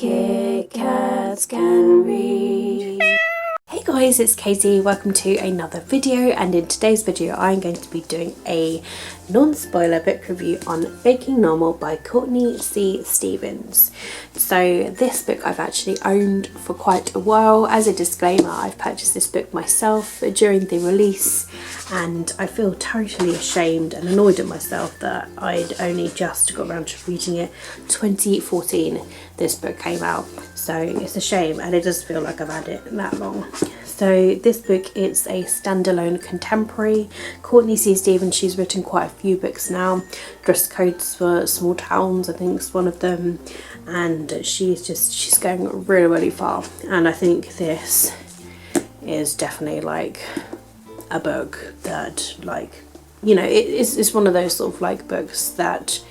Kit Kats can read. Hey guys, it's Katie. Welcome to another video, and in today's video I'm going to be doing a non-spoiler book review on Baking Normal by Courtney C. Stevens. So this book I've actually owned for quite a while. As a disclaimer, I've purchased this book myself during the release, and I feel totally ashamed and annoyed at myself that I'd only just got around to reading it. 2014 this book came out, so it's a shame, and it does feel like I've had it that long. So this book is a standalone contemporary. Courtney C. Stevens, she's written quite a few books now. Dress Codes for Small Towns, I think, is one of them, and she's going really far, and I think this is definitely like a book that, like, you know, it's one of those sort of like books that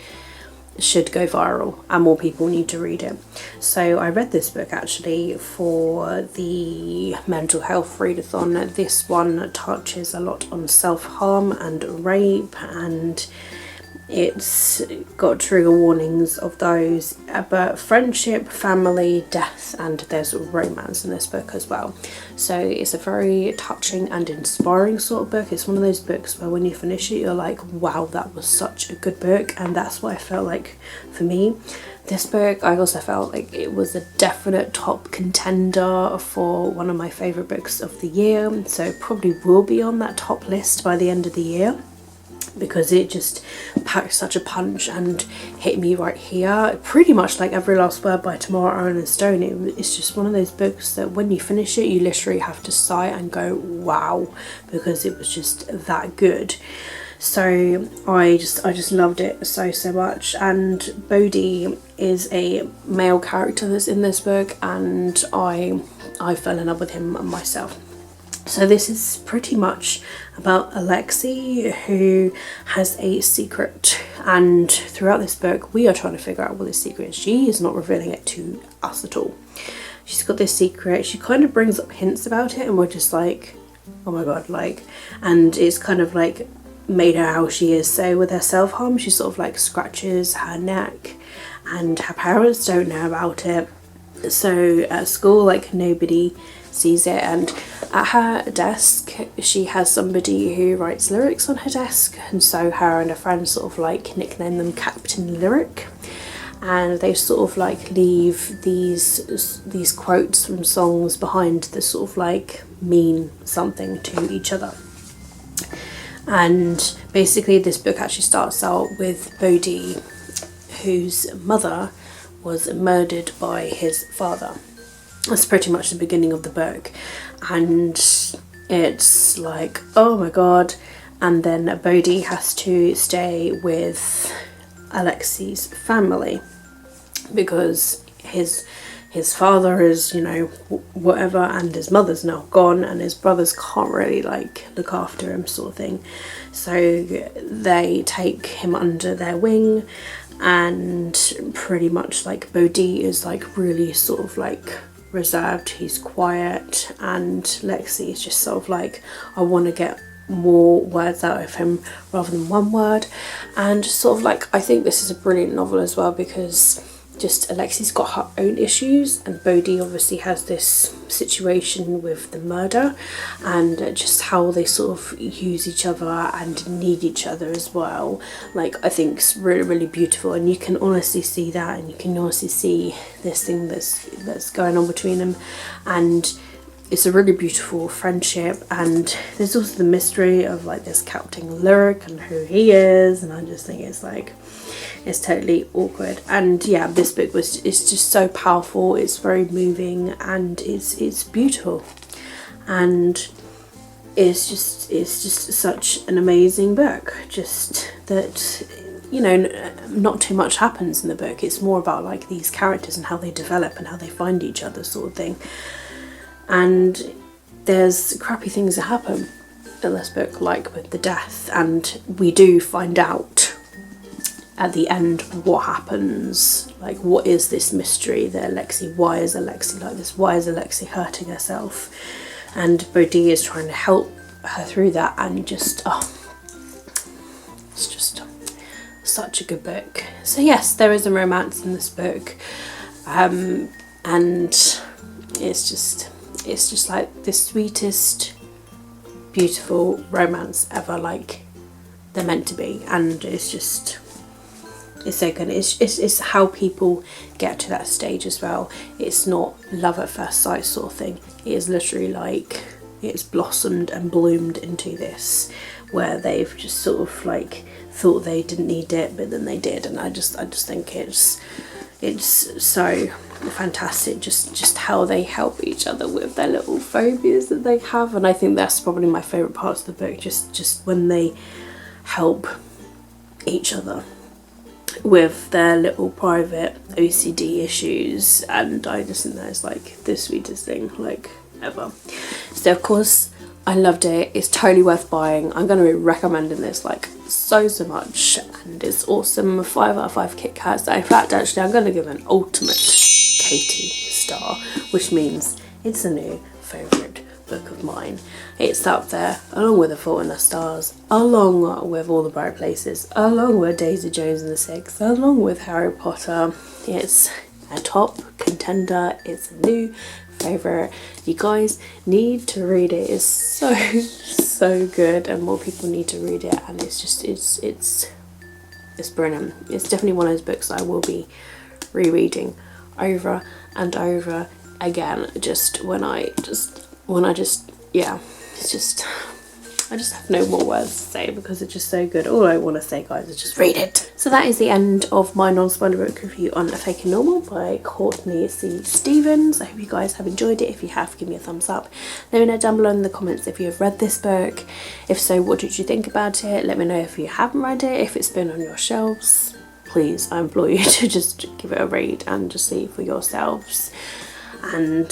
should go viral and more people need to read it. So I read this book actually for the mental health readathon. This one touches a lot on self-harm and rape, and it's got trigger warnings of those, but friendship, family, death, and there's romance in this book as well. So it's a very touching and inspiring sort of book. It's one of those books where when you finish it you're like, wow, that was such a good book, and that's what I felt like for me. This book, I also felt like it was a definite top contender for one of my favourite books of the year, so it probably will be on that top list by the end of the year, because it just packed such a punch and hit me right here. Pretty much like Every Last Word by Tamara Owen and Stone, it's just one of those books that when you finish it you literally have to sigh and go wow, because it was just that good. So I just loved it so much. And Bodhi is a male character that's in this book, and I fell in love with him myself. So this is pretty much about Alexi, who has a secret, and throughout this book we are trying to figure out what this secret is. She is not revealing it to us at all. She's got this secret, she kind of brings up hints about it, and we're just like, oh my god, like, and it's kind of like made her how she is. So with her self-harm, she sort of like scratches her neck, and her parents don't know about it. So at school, like, nobody sees it, and at her desk she has somebody who writes lyrics on her desk, and so her and her friends sort of like nickname them Captain Lyric, and they sort of like leave these quotes from songs behind that sort of like mean something to each other. And basically this book actually starts out with Bodhi, whose mother was murdered by his father. That's pretty much the beginning of the book, and it's like, oh my god. And then Bodhi has to stay with Alexi's family because his father is, you know, whatever, and his mother's now gone, and his brothers can't really like look after him sort of thing. So they take him under their wing, and pretty much like Bodhi is like really sort of like reserved, he's quiet, and Lexi is just sort of like, I want to get more words out of him rather than one word. And sort of like, I think this is a brilliant novel as well, because just Alexi's got her own issues, and Bodhi obviously has this situation with the murder, and just how they sort of use each other and need each other as well. Like, I think it's really beautiful, and you can honestly see that, and you can honestly see this thing that's going on between them, and it's a really beautiful friendship. And there's also the mystery of like this Captain Lyric and who he is, and I just think it's like, it's totally awkward. And yeah, this book it's just so powerful, it's very moving, and it's beautiful, and it's just such an amazing book. Just that, you know, not too much happens in the book. It's more about like these characters and how they develop and how they find each other sort of thing. And there's crappy things that happen in this book, like with the death, and we do find out at the end what happens. Like, what is this mystery that Alexi, why is Alexi like this, why is Alexi hurting herself? And Bodhi is trying to help her through that, and just, oh, it's just such a good book. So yes, there is a romance in this book. and it's just like the sweetest, beautiful romance ever, like they're meant to be. And it's so good. It's how people get to that stage as well. It's not love at first sight sort of thing. It is literally like it's blossomed and bloomed into this, where they've just sort of like thought they didn't need it, but then they did. And I just think it's so fantastic, just how they help each other with their little phobias that they have. And I think that's probably my favourite parts of the book, just when they help each other with their little private OCD issues. And I just think that is like the sweetest thing like ever. So of course I loved it. It's totally worth buying. I'm going to be recommending this like so much, and it's awesome. 5 out of 5 Kit Kats. In fact, actually I'm going to give an ultimate Katie star, which means it's a new favourite book of mine. It's up there along with The Fault in Our Stars, along with All the Bright Places, along with Daisy Jones and the Six, along with Harry Potter. It's a top contender. It's a new favourite. You guys need to read it. It's so good, and more people need to read it. And it's brilliant. It's definitely one of those books I will be rereading over and over again. I just have no more words to say because it's just so good. All I want to say, guys, is just read it. So that is the end of my non-spoiler book review on A Fake and Normal by Courtney C. Stevens. I hope you guys have enjoyed it. If you have, give me a thumbs up. Let me know down below in the comments if you have read this book. If so, what did you think about it? Let me know if you haven't read it, if it's been on your shelves. Please, I implore you to just give it a read and just see for yourselves. And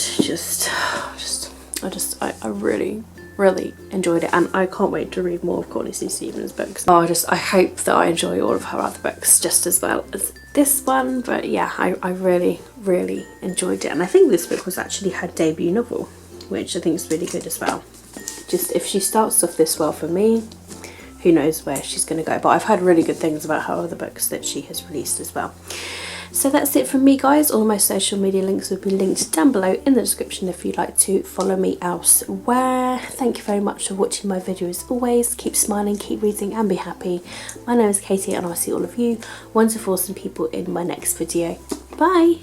I really enjoyed it, and I can't wait to read more of Courtney C. Stevens' books. I hope that I enjoy all of her other books just as well as this one. But yeah, I really enjoyed it, and I think this book was actually her debut novel, which I think is really good as well. Just if she starts off this well for me, who knows where she's going to go. But I've heard really good things about her other books that she has released as well. So that's it from me, guys. All my social media links will be linked down below in the description if you'd like to follow me elsewhere. Thank you very much for watching my video as always. Keep smiling, keep reading and be happy. My name is Katie, and I'll see all of you wonderful, awesome people in my next video. Bye!